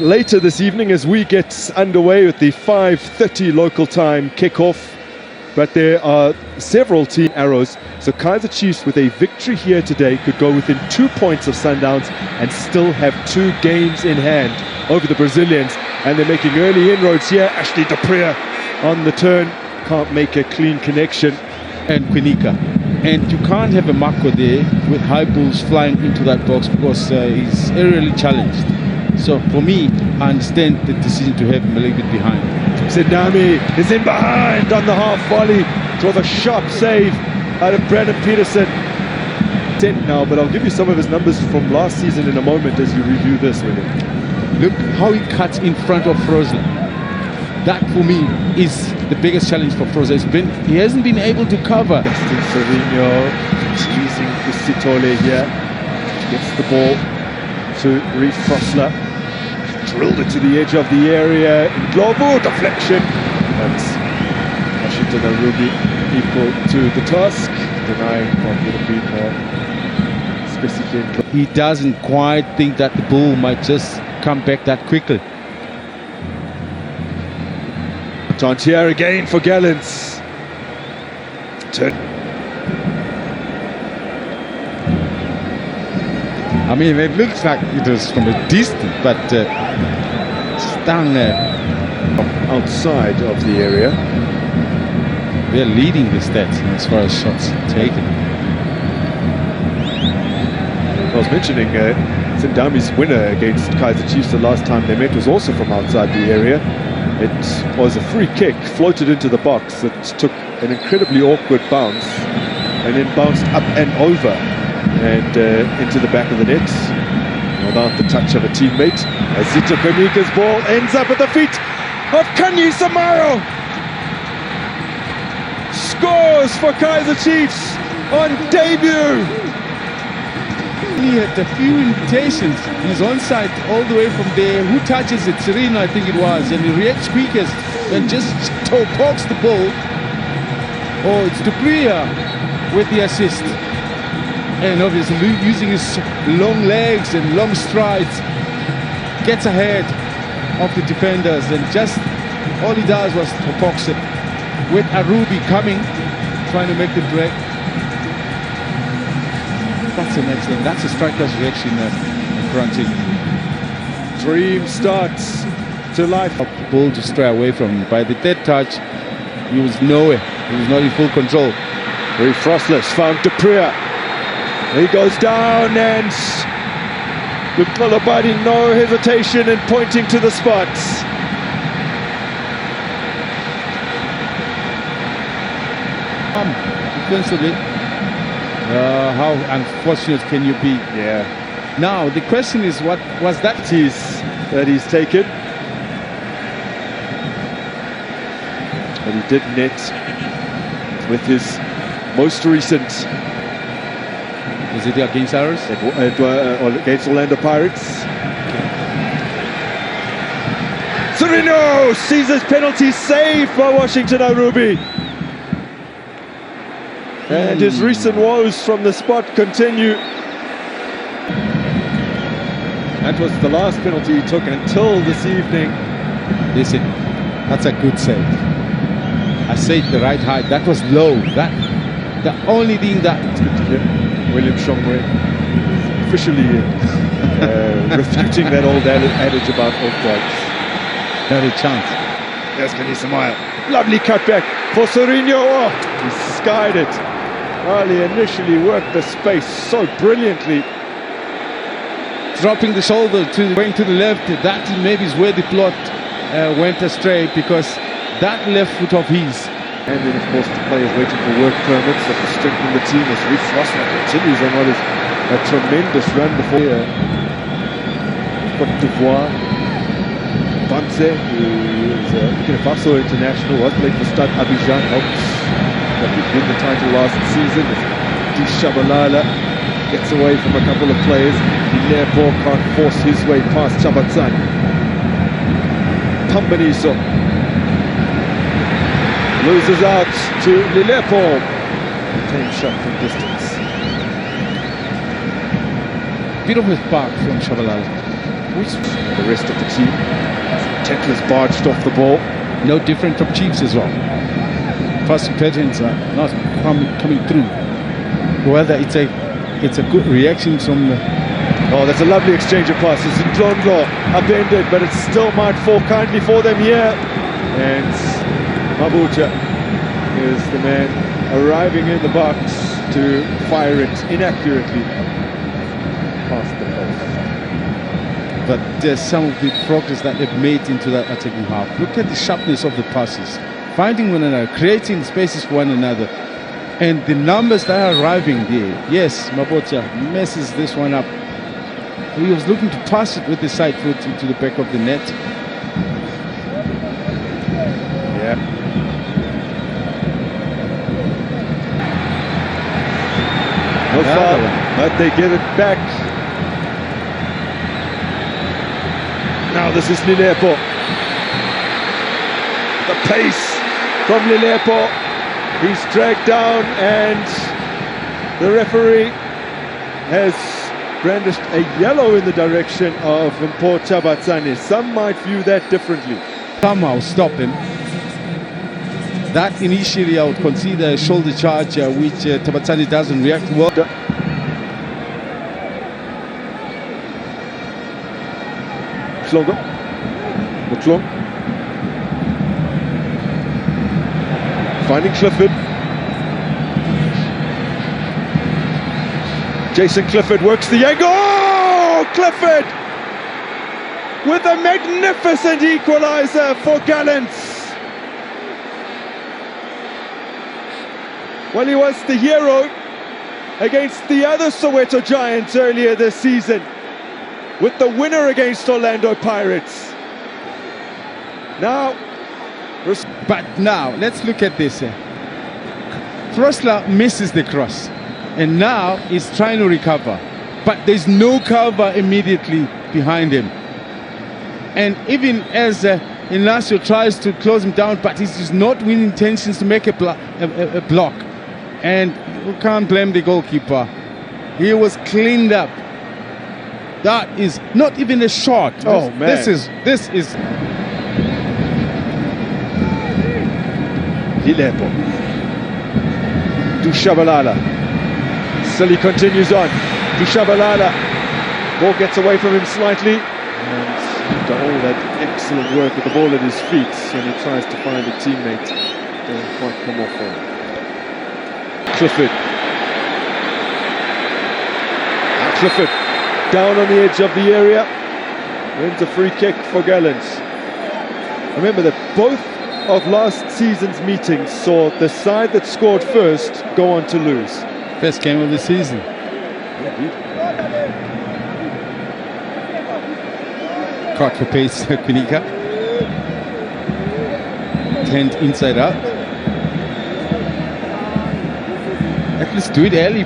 Later this evening as we get underway with the 5:30 local time kickoff, but there are several team arrows. So Kaizer Chiefs with a victory here today could go within 2 points of Sundowns and still have 2 games in hand over the Brazilians, and they're making early inroads here. Ashley Dupree on the turn, can't make a clean connection. And Quinica, and you can't have a Mako there with high balls flying into that box because he's aerially challenged. So for me, I understand the decision to have him a little bit behind. Zindami is in behind on the half volley. It was a sharp save out of Brandon Peterson. 10 now, but I'll give you some of his numbers from last season in a moment as you review this, William. Look how he cuts in front of Frozen. That for me is the biggest challenge for Frozen. He hasn't been able to cover. Justin Serino teasing Usitole here. Gets the ball to Reef Frosler. Drilled it to the edge of the area. In Globo, deflection. That's Washington and Ruby equal to the task. Denying what would have been specific. He doesn't quite think that the ball might just come back that quickly. Chance here again for Gallants. Turn. I mean, it looks like it was from a distance, but it's down there. Outside of the area. They're leading the stats as far as shots taken. I was mentioning Zindami's winner against Kaizer Chiefs the last time they met was also from outside the area. It was a free kick, floated into the box. It took an incredibly awkward bounce and then bounced up and over and into the back of the net without the touch of a teammate. As Zito Konika's ball ends up at the feet of Kanye Samaro. Scores for Kaizer Chiefs on debut. He had a few invitations. He's onside all the way from there. Who touches it? Sereno, I think it was. And he reacts quickest and just pokes the ball. Oh, it's Dupree with the assist. And obviously using his long legs and long strides, gets ahead of the defenders, and just all he does was pokes it. With Arubi coming, trying to make the break. That's an excellent, that's a striker's reaction, Grunting. Dream starts to life. The ball to stray away from him. By the dead touch, he was nowhere. He was not in full control. Very frostless, found Dupree. He goes down and with Kolobadi, no hesitation in pointing to the spots. Defensively. How unfortunate can you be? Yeah. Now the question is, what was that? That he's taken, but he did net with his most recent. Was it against ours? Against Orlando Pirates. Sereno sees his penalty saved by Washington Arubi. And his recent woes from the spot continue. That was the last penalty he took until this evening. Listen, that's a good save. I said the right height. That was low. That the only thing that William Shongwe officially refuting that old adage about old dogs. Not a chance. Yes, Kanisamaya. Lovely cutback for Sereno. Oh, he skied it. Well, he initially worked the space so brilliantly. Dropping the shoulder going to the left, that maybe is where the plot went astray, because that left foot of his. And then, of course, the players waiting for work permits that will strengthen the team as Reef Frosler continues on what is a tremendous run before here. Cote d'Ivoire. Banse, who is a Burkina Faso international, was playing for Stade Abidjan, helped win the title last season. Dishabalala gets away from a couple of players. Lilepo can't force his way past Chabatsan. Pambaniso loses out to Lilepo. Same shot from distance. Bit of a spark from Shabalala. The rest of the team. Tetler's barged off the ball. No different from Chiefs as well. Passing patterns are not coming through. Whether it's a good reaction from the... Oh, that's a lovely exchange of passes. Ndlondo upended, but it still might fall kindly for them here. And Mabucha is the man arriving in the box to fire it inaccurately past the post. But there's some of the progress that they've made into that attacking half. Look at the sharpness of the passes, finding one another, creating spaces for one another, and the numbers that are arriving there. Yes, Mabucha messes this one up. He was looking to pass it with the side foot into the back of the net. Yeah. No foul, but they get it back. Now this is Lilepo. The pace from Lilepo. He's dragged down, and the referee has brandished a yellow in the direction of Mpho Chabatsane. Some might view that differently. Somehow stop him. That initially I would consider a shoulder charge, which Tabatsane doesn't react well. Mutlong. Finding Clifford. Jason Clifford works the angle. Oh, Clifford with a magnificent equalizer for Gallants. Well, he was the hero against the other Soweto Giants earlier this season, with the winner against Orlando Pirates. But now, let's look at this. Frosler misses the cross, and now he's trying to recover. But there's no cover immediately behind him. And even as Inacio tries to close him down, but he's just not with intentions to make a block. And you can't blame the goalkeeper. He was cleaned up. That is not even a shot. Oh, man. This is Lilepo. Dushabalala. Silly continues on. Dushabalala. Ball gets away from him slightly. And after all that excellent work with the ball at his feet, and he tries to find a teammate, doesn't quite come off for him. Clifford. And Clifford down on the edge of the area. Wins a free kick for Gallants. Remember that both of last season's meetings saw the side that scored first go on to lose. First game of the season. Caught for pace, Kunika. Turned inside out. At least do it early.